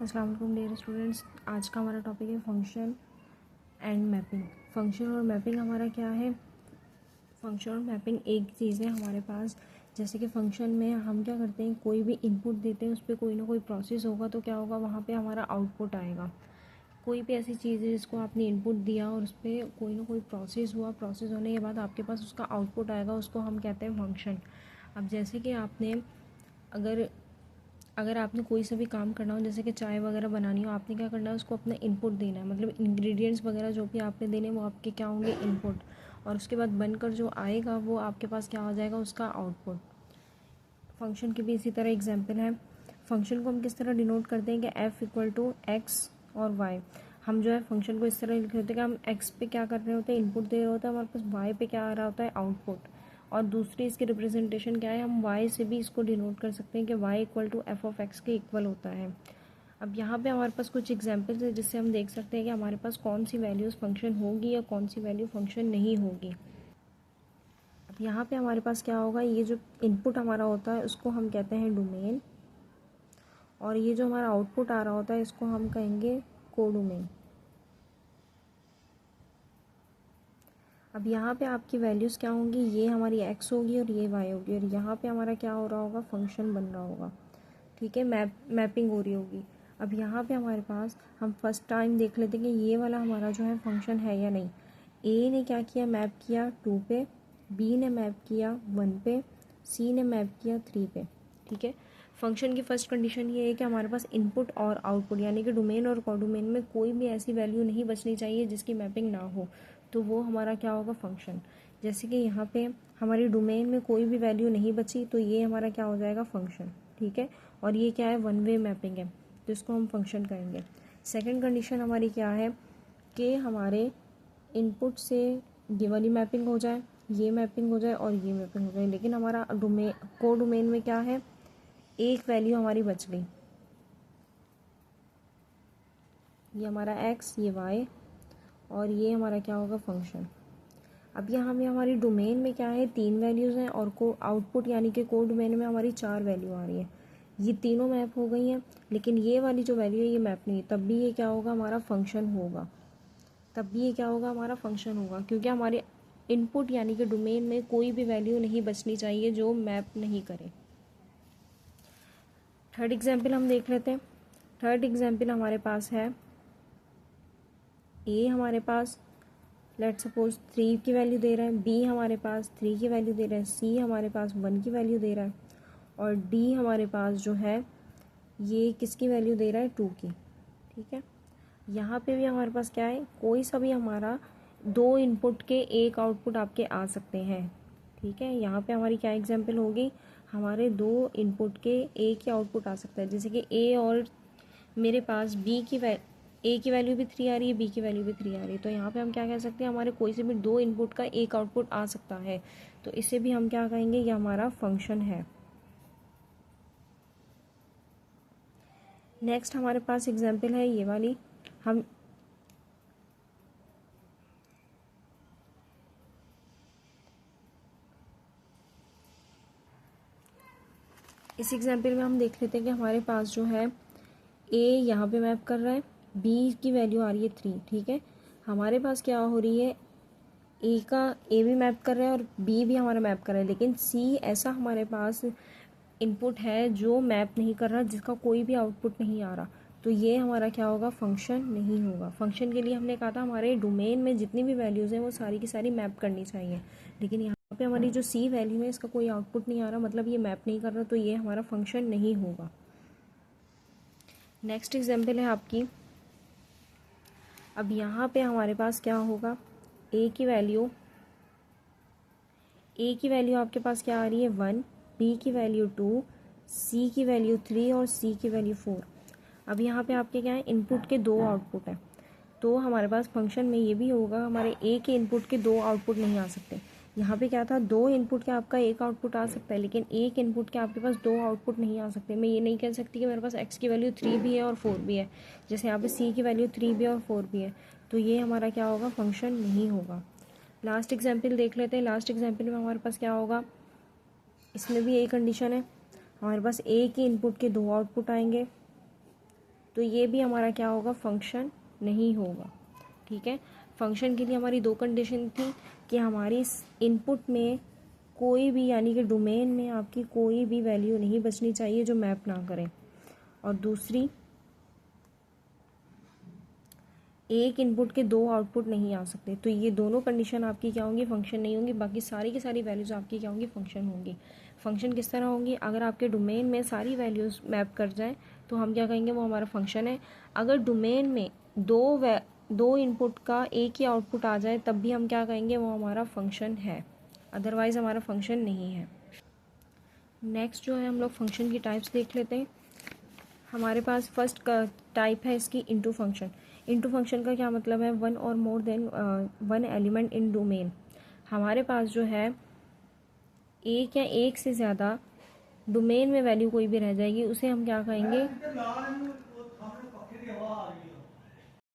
अस्सलाम वालेकुम dear students. आज का हमारा टॉपिक है फंक्शन एंड मैपिंग। फंक्शन और मैपिंग हमारा क्या है? फंक्शन और मैपिंग एक चीज़ है हमारे पास। जैसे कि फंक्शन में हम क्या करते हैं, कोई भी इनपुट देते हैं, उस पर कोई ना कोई प्रोसेस होगा तो क्या होगा, वहाँ पे हमारा आउटपुट आएगा। कोई भी ऐसी चीज़ है जिसको आपने इनपुट दिया और उस पर कोई ना कोई प्रोसेस हुआ, प्रोसेस होने के बाद आपके पास उसका आउटपुट आएगा, उसको हम कहते हैं फंक्शन। अब जैसे कि आपने अगर अगर आपने कोई सा भी काम करना हो, जैसे कि चाय वगैरह बनानी हो, आपने क्या करना है, उसको अपना इनपुट देना है। मतलब इंग्रेडिएंट्स वगैरह जो भी आपने देने वो आपके क्या होंगे, इनपुट। और उसके बाद बनकर जो आएगा वो आपके पास क्या हो जाएगा, उसका आउटपुट। फंक्शन की भी इसी तरह एग्जांपल है। फंक्शन को हम किस तरह डिनोट करते हैं कि एफ इक्वल टू एक्स और वाई। हम जो है फंक्शन को इस तरह लिखे होते हैं कि हम एक्स पे क्या कर रहे होते हैं, इनपुट दे रहे होते हैं, हमारे पास वाई पे क्या आ रहा होता है, आउटपुट। और दूसरी इसकी रिप्रेजेंटेशन क्या है, हम y से भी इसको डिनोट कर सकते हैं कि y equal to f of x के इक्वल होता है। अब यहाँ पे हमारे पास कुछ एग्जांपल्स है जिससे हम देख सकते हैं कि हमारे पास कौन सी वैल्यूज़ फंक्शन होगी या कौन सी वैल्यू फंक्शन नहीं होगी। अब यहाँ पे हमारे पास क्या होगा, ये जो इनपुट हमारा होता है उसको हम कहते हैं डोमेन, और ये जो हमारा आउटपुट आ रहा होता है इसको हम कहेंगे कोडोमेन। अब यहाँ पे आपकी वैल्यूज़ क्या होंगी, ये हमारी x होगी और ये y होगी, और यहाँ पे हमारा क्या हो रहा होगा, फंक्शन बन रहा होगा। ठीक है, मैपिंग हो रही होगी। अब यहाँ पे हमारे पास हम फर्स्ट टाइम देख लेते हैं कि ये वाला हमारा जो है फंक्शन है या नहीं। a ने क्या किया, मैप किया 2 पे, b ने मैप किया 1 पे, c ने मैप किया 3 पे। ठीक है, फंक्शन की फर्स्ट कंडीशन ये है कि हमारे पास इनपुट और आउटपुट यानी कि डोमेन और कोडोमेन में कोई भी ऐसी वैल्यू नहीं बचनी चाहिए जिसकी मैपिंग ना हो, तो वो हमारा क्या होगा, फंक्शन। जैसे कि यहाँ पे हमारी डोमेन में कोई भी वैल्यू नहीं बची तो ये हमारा क्या हो जाएगा, फंक्शन। ठीक है, और ये क्या है, 1 वे मैपिंग है तो इसको हम फंक्शन कहेंगे। सेकंड कंडीशन हमारी क्या है कि हमारे इनपुट से ये वाली मैपिंग हो जाए, ये मैपिंग हो जाए और ये मैपिंग हो जाए, लेकिन हमारा कोडोमेन में क्या है, एक वैल्यू हमारी बच गई, ये हमारा x, ये y, और ये हमारा क्या होगा, फंक्शन। अब यहाँ में हमारी डोमेन में क्या है, 3 वैल्यूज़ हैं, और को आउटपुट यानी कि कोड डोमेन में हमारी 4 वैल्यू आ रही है। ये तीनों मैप हो गई हैं, लेकिन ये वाली जो वैल्यू है ये मैप नहीं है, तब भी ये क्या होगा, हमारा फंक्शन होगा। तब भी ये क्या होगा, हमारा फंक्शन होगा, क्योंकि हमारे इनपुट यानी कि डोमेन में कोई भी वैल्यू नहीं बचनी चाहिए जो मैप नहीं करे। थर्ड एग्जाम्पल हम देख लेते हैं। थर्ड एग्जाम्पल हमारे पास है, ए हमारे पास लेट सपोज 3 की वैल्यू दे रहा है, बी हमारे पास 3 की वैल्यू दे रहा है, सी हमारे पास 1 की वैल्यू दे रहा है, और डी हमारे पास जो है ये किसकी वैल्यू दे रहा है, 2 की। ठीक है, यहाँ पे भी हमारे पास क्या है, कोई सा भी हमारा 2 इनपुट के एक आउटपुट आपके आ सकते हैं। ठीक है, यहाँ पे हमारी क्या एग्जाम्पल होगी, हमारे 2 इनपुट के एक ही आउटपुट आ सकता है। जैसे कि ए और मेरे पास ए की वैल्यू भी 3 आ रही है, बी की वैल्यू भी 3 आ रही है, तो यहाँ पे हम क्या कह सकते हैं, हमारे कोई से भी 2 इनपुट का एक आउटपुट आ सकता है, तो इसे भी हम क्या कहेंगे, ये हमारा फंक्शन है। नेक्स्ट हमारे पास एग्जाम्पल है ये वाली। हम इस एग्जाम्पल में हम देख लेते हैं कि हमारे पास जो है ए यहाँ पे मैप कर रहा है, बी की वैल्यू आ रही है 3। ठीक है, हमारे पास क्या हो रही है, ए भी मैप कर रहा है और बी भी हमारा मैप कर रहा है, लेकिन सी ऐसा हमारे पास इनपुट है जो मैप नहीं कर रहा, जिसका कोई भी आउटपुट नहीं आ रहा, तो ये हमारा क्या होगा, फंक्शन नहीं होगा। फंक्शन के लिए हमने कहा था हमारे डोमेन में जितनी भी वैल्यूज़ हैं वो सारी की सारी मैप करनी चाहिए, लेकिन यहाँ पे हमारी जो सी वैल्यू है इसका कोई आउटपुट नहीं आ रहा, मतलब ये मैप नहीं कर रहा, तो ये हमारा फंक्शन नहीं होगा। नेक्स्ट एग्जाम्पल है आपकी। अब यहाँ पे हमारे पास क्या होगा, ए की वैल्यू आपके पास क्या आ रही है, 1, बी की वैल्यू 2, सी की वैल्यू 3 और सी की वैल्यू 4। अब यहाँ पे आपके क्या है, इनपुट के 2 आउटपुट हैं, तो हमारे पास फंक्शन में ये भी होगा, हमारे ए के इनपुट के 2 आउटपुट नहीं आ सकते। यहाँ पे क्या था, 2 इनपुट के आपका एक आउटपुट आ सकता है, लेकिन एक इनपुट के आपके पास 2 आउटपुट नहीं आ सकते। मैं ये नहीं कह सकती कि मेरे पास एक्स की वैल्यू 3 भी है और 4 भी है, जैसे यहाँ पे सी की वैल्यू 3 भी है और 4 भी है, तो ये हमारा क्या होगा, फंक्शन नहीं होगा। लास्ट एग्जाम्पल देख लेते हैं। लास्ट एग्जाम्पल में हमारे पास क्या होगा, इसमें भी यही कंडीशन है, हमारे पास ए के इनपुट के 2 आउटपुट आएंगे, तो ये भी हमारा क्या होगा, फंक्शन नहीं होगा। ठीक है, फंक्शन के लिए हमारी दो कंडीशन थी कि हमारी इनपुट में कोई भी, यानी कि डोमेन में आपकी कोई भी वैल्यू नहीं बचनी चाहिए जो मैप ना करें, और दूसरी एक इनपुट के दो आउटपुट नहीं आ सकते। तो ये दोनों कंडीशन आपकी क्या होंगी, फंक्शन नहीं होंगी। बाकी सारी की सारी वैल्यूज़ आपकी क्या होंगी, फंक्शन होंगी। फंक्शन किस तरह होंगी, अगर आपके डोमेन में सारी वैल्यूज़ मैप कर जाएं तो हम क्या कहेंगे, वो हमारा फंक्शन है। अगर डोमेन में दो इनपुट का एक ही आउटपुट आ जाए तब भी हम क्या कहेंगे, वो हमारा फंक्शन है, अदरवाइज़ हमारा फंक्शन नहीं है। नेक्स्ट जो है हम लोग फंक्शन की टाइप्स देख लेते हैं। हमारे पास फर्स्ट का टाइप है इसकी इनटू फंक्शन। इनटू फंक्शन का क्या मतलब है, वन और more than one element in domain. हमारे पास जो है एक या एक से ज़्यादा डोमेन में वैल्यू कोई भी रह जाएगी, उसे हम क्या कहेंगे,